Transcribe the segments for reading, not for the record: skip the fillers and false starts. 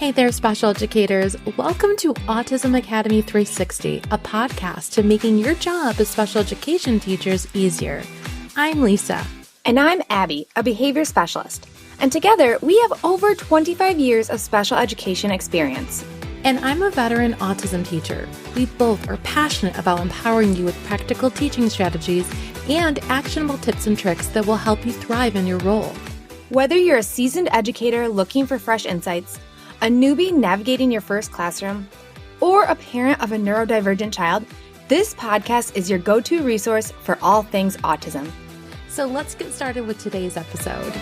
Hey there, special educators. Welcome to Autism Academy 360, a podcast to making your job as special education teachers easier. I'm Lisa. And I'm Abby, a behavior specialist. And together, we have over 25 years of special education experience. And I'm a veteran autism teacher. We both are passionate about empowering you with practical teaching strategies and actionable tips and tricks that will help you thrive in your role. Whether you're a seasoned educator looking for fresh insights, a newbie navigating your first classroom, or a parent of a neurodivergent child, this podcast is your go-to resource for all things autism. So let's get started with today's episode.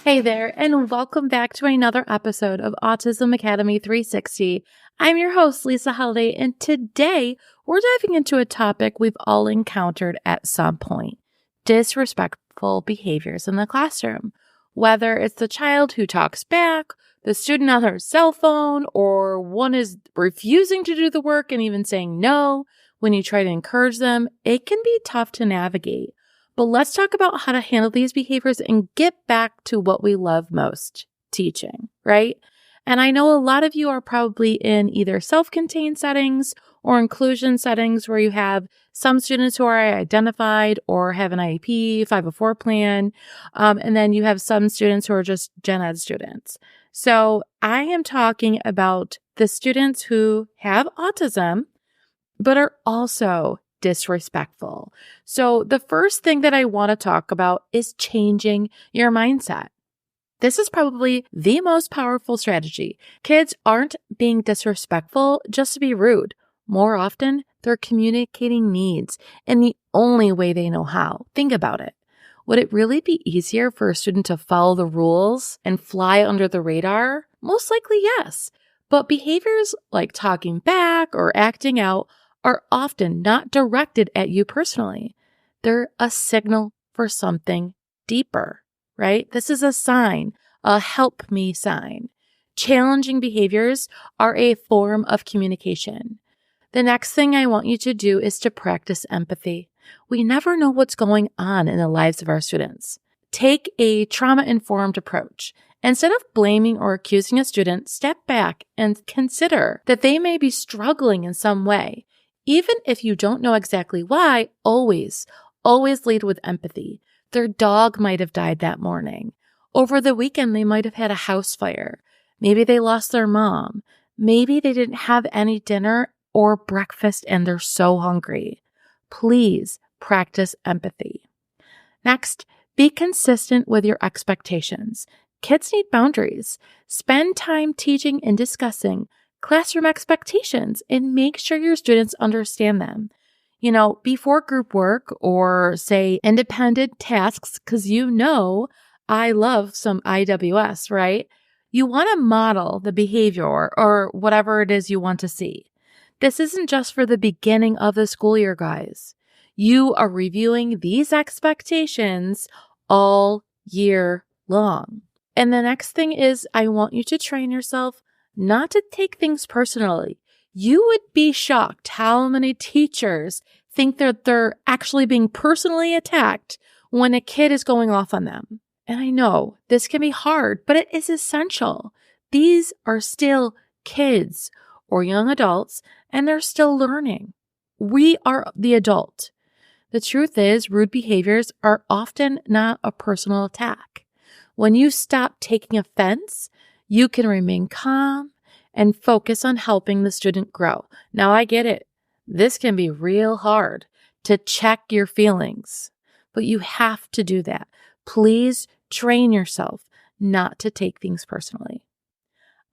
Hey there, and welcome back to another episode of Autism Academy 360. I'm your host, Lisa Holiday, and today we're diving into a topic we've all encountered at some point: disrespectful behaviors in the classroom. Whether it's the child who talks back, the student on their cell phone, or one is refusing to do the work and even saying no when you try to encourage them, it can be tough to navigate. But let's talk about how to handle these behaviors and get back to what we love most, teaching, right? And I know a lot of you are probably in either self-contained settings or inclusion settings where you have some students who are identified or have an IEP, 504 plan, and then you have some students who are just gen ed students. So I am talking about the students who have autism, but are also disrespectful. So the first thing that I want to talk about is changing your mindset. This is probably the most powerful strategy. Kids aren't being disrespectful just to be rude. More often, they're communicating needs in the only way they know how. Think about it. Would it really be easier for a student to follow the rules and fly under the radar? Most likely, yes. But behaviors like talking back or acting out are often not directed at you personally. They're a signal for something deeper, right? This is a sign, a help me sign. Challenging behaviors are a form of communication. The next thing I want you to do is to practice empathy. We never know what's going on in the lives of our students. Take a trauma-informed approach. Instead of blaming or accusing a student, step back and consider that they may be struggling in some way. Even if you don't know exactly why, always lead with empathy. Their dog might have died that morning. Over the weekend, they might have had a house fire. Maybe they lost their mom. Maybe they didn't have any dinner or breakfast and they're so hungry. Please practice empathy. Next, be consistent with your expectations. Kids need boundaries. Spend time teaching and discussing classroom expectations and make sure your students understand them. You know, before group work or say independent tasks, because I love some IWS, right? You want to model the behavior or whatever it is you want to see. This isn't just for the beginning of the school year, guys. You are reviewing these expectations all year long. And the next thing is I want you to train yourself not to take things personally. You would be shocked how many teachers think that they're actually being personally attacked when a kid is going off on them. And I know this can be hard, but it is essential. These are still kids or young adults, and they're still learning. We are the adult. The truth is, rude behaviors are often not a personal attack. When you stop taking offense, you can remain calm and focus on helping the student grow. Now, I get it. This can be real hard to check your feelings, but you have to do that. Please train yourself not to take things personally.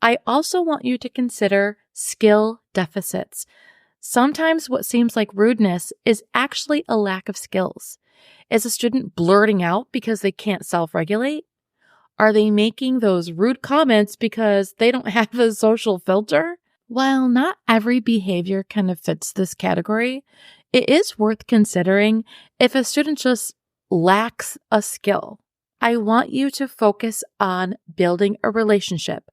I also want you to consider skill deficits. Sometimes what seems like rudeness is actually a lack of skills. Is a student blurting out because they can't self-regulate? Are they making those rude comments because they don't have a social filter? While not every behavior kind of fits this category, it is worth considering if a student just lacks a skill. I want you to focus on building a relationship,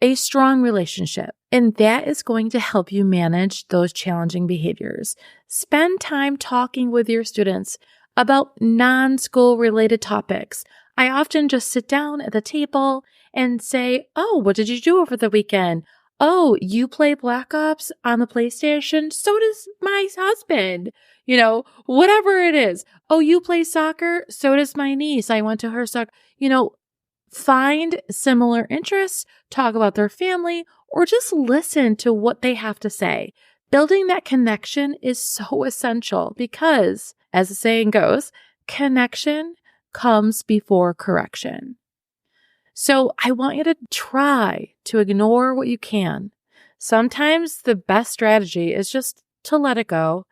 a strong relationship, and that is going to help you manage those challenging behaviors. Spend time talking with your students about non-school related topics. I often just sit down at the table and say, oh, what did you do over the weekend? Oh, you play Black Ops on the PlayStation? So does my husband. Whatever it is. Oh, you play soccer? So does my niece. I went to her soccer. Find similar interests, talk about their family, or just listen to what they have to say. Building that connection is so essential because, as the saying goes, connection comes before correction. So I want you to try to ignore what you can. Sometimes the best strategy is just to let it go.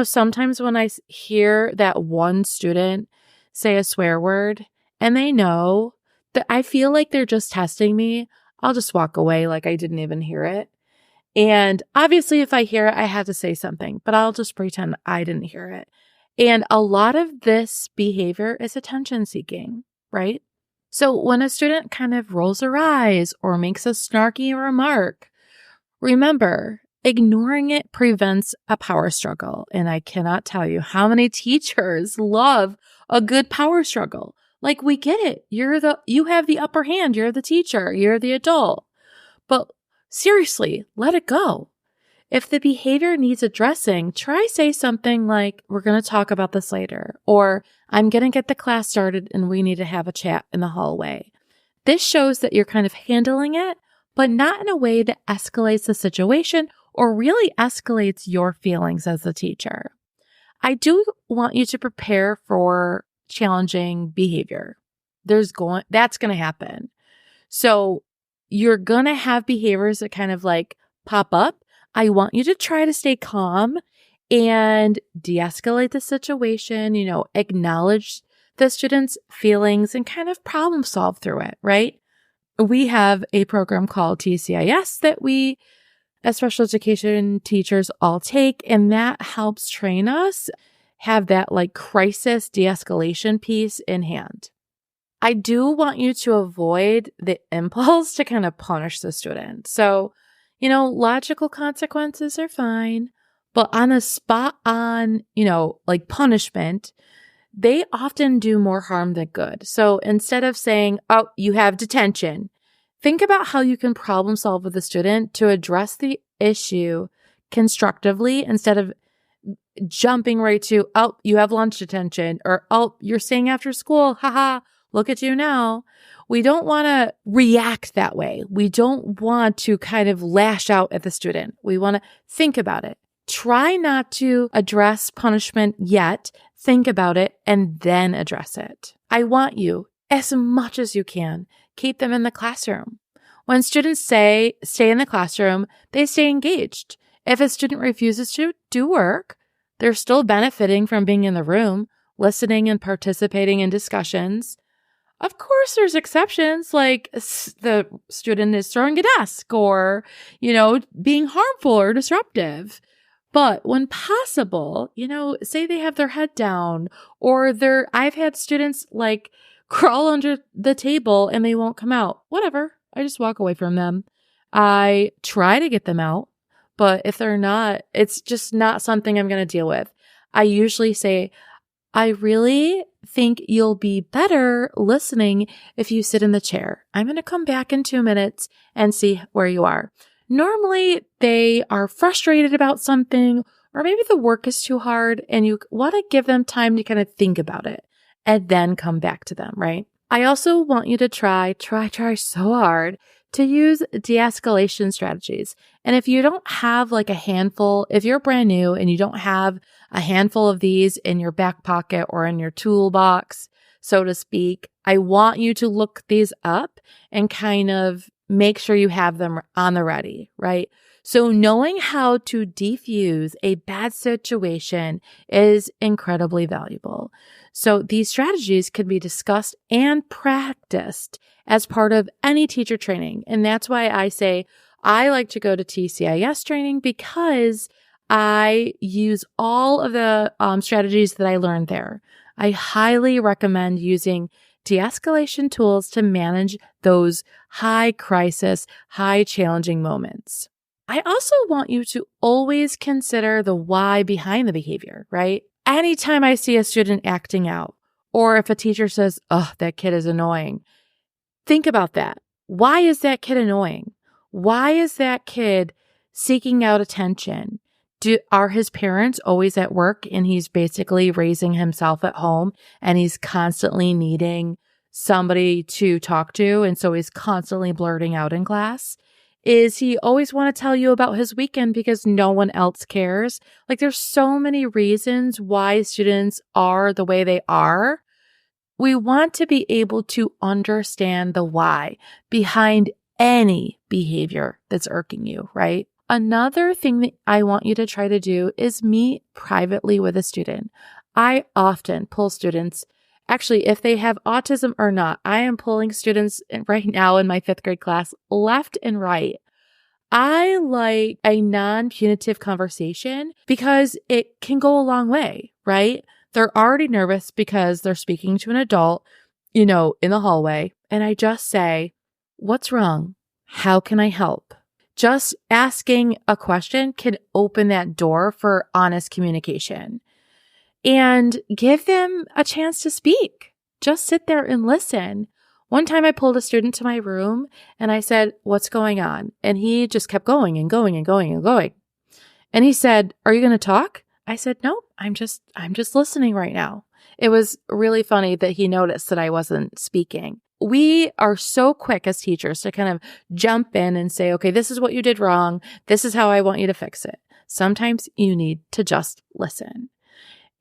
Sometimes when I hear that one student say a swear word and they know that I feel like they're just testing me, I'll just walk away like I didn't even hear it. And obviously, if I hear it, I have to say something, but I'll just pretend I didn't hear it. And a lot of this behavior is attention seeking, right? So when a student kind of rolls their eyes or makes a snarky remark, remember, ignoring it prevents a power struggle. And I cannot tell you how many teachers love a good power struggle. Like, we get it. You have the upper hand. You're the teacher. You're the adult. But seriously, let it go. If the behavior needs addressing, try say something like, we're going to talk about this later, or I'm going to get the class started and we need to have a chat in the hallway. This shows that you're kind of handling it, but not in a way that escalates the situation or really escalates your feelings as the teacher. I do want you to prepare for challenging behavior. That's going to happen. So you're going to have behaviors that kind of like pop up. I want you to try to stay calm and de-escalate the situation, acknowledge the student's feelings and kind of problem solve through it, right? We have a program called TCIS that we, as special education teachers, all take, and that helps train us have that like crisis de-escalation piece in hand. I do want you to avoid the impulse to kind of punish the student. So, logical consequences are fine, but on a spot on, like punishment, they often do more harm than good. So instead of saying, oh, you have detention, think about how you can problem solve with the student to address the issue constructively instead of jumping right to, oh, you have lunch detention, or, oh, you're staying after school. Haha, look at you now. We don't want to react that way. We don't want to kind of lash out at the student. We want to think about it. Try not to address punishment yet. Think about it and then address it. I want you, as much as you can, keep them in the classroom. When students stay in the classroom, they stay engaged. If a student refuses to do work, they're still benefiting from being in the room, listening and participating in discussions. Of course, there's exceptions, like the student is throwing a desk or, being harmful or disruptive. But when possible, say they have their head down or I've had students like crawl under the table and they won't come out. Whatever. I just walk away from them. I try to get them out, but if they're not, it's just not something I'm going to deal with. I usually say, I really think you'll be better listening if you sit in the chair. I'm going to come back in 2 minutes and see where you are. Normally, they are frustrated about something, or maybe the work is too hard and you want to give them time to kind of think about it and then come back to them, right? I also want you to try so hard to use de-escalation strategies. And if you don't have like a handful, if you're brand new and you don't have a handful of these in your back pocket or in your toolbox, so to speak, I want you to look these up and kind of make sure you have them on the ready, right? So knowing how to defuse a bad situation is incredibly valuable. So these strategies can be discussed and practiced as part of any teacher training. And that's why I say I like to go to TCIS training, because I use all of the strategies that I learned there. I highly recommend using de-escalation tools to manage those high crisis, high challenging moments. I also want you to always consider the why behind the behavior, right? Anytime I see a student acting out Or if a teacher says, oh, that kid is annoying, think about that. Why is that kid annoying? Why is that kid seeking out attention? Are his parents always at work and he's basically raising himself at home and he's constantly needing somebody to talk to, and so he's constantly blurting out in class? Is he always want to tell you about his weekend because no one else cares? Like, there's so many reasons why students are the way they are. We want to be able to understand the why behind any behavior that's irking you, right? Another thing that I want you to try to do is meet privately with a student. I often pull students, actually, if they have autism or not, I am pulling students right now in my 5th grade class left and right. I like a non-punitive conversation because it can go a long way, right? They're already nervous because they're speaking to an adult, in the hallway. And I just say, what's wrong? How can I help? Just asking a question can open that door for honest communication and give them a chance to speak. Just sit there and listen. One time I pulled a student to my room and I said, what's going on? And he just kept going and going and going and going. And he said, are you going to talk? I said, no, I'm just listening right now. It was really funny that he noticed that I wasn't speaking. We are so quick as teachers to kind of jump in and say, okay, this is what you did wrong. This is how I want you to fix it. Sometimes you need to just listen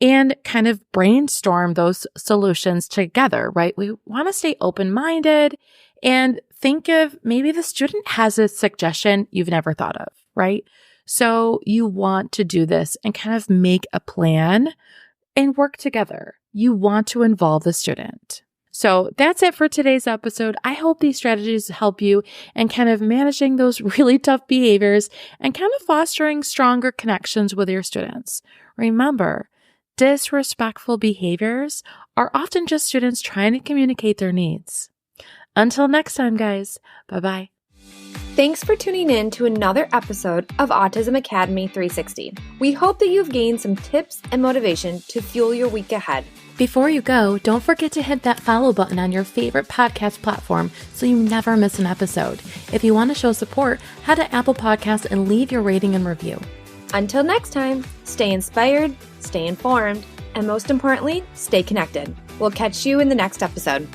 and kind of brainstorm those solutions together, right? We want to stay open-minded and think of maybe the student has a suggestion you've never thought of, right? So you want to do this and kind of make a plan and work together. You want to involve the student. So that's it for today's episode. I hope these strategies help you in kind of managing those really tough behaviors and kind of fostering stronger connections with your students. Remember, disrespectful behaviors are often just students trying to communicate their needs. Until next time, guys. Bye-bye. Thanks for tuning in to another episode of Autism Academy 360. We hope that you've gained some tips and motivation to fuel your week ahead. Before you go, don't forget to hit that follow button on your favorite podcast platform so you never miss an episode. If you want to show support, head to Apple Podcasts and leave your rating and review. Until next time, stay inspired, stay informed, and most importantly, stay connected. We'll catch you in the next episode.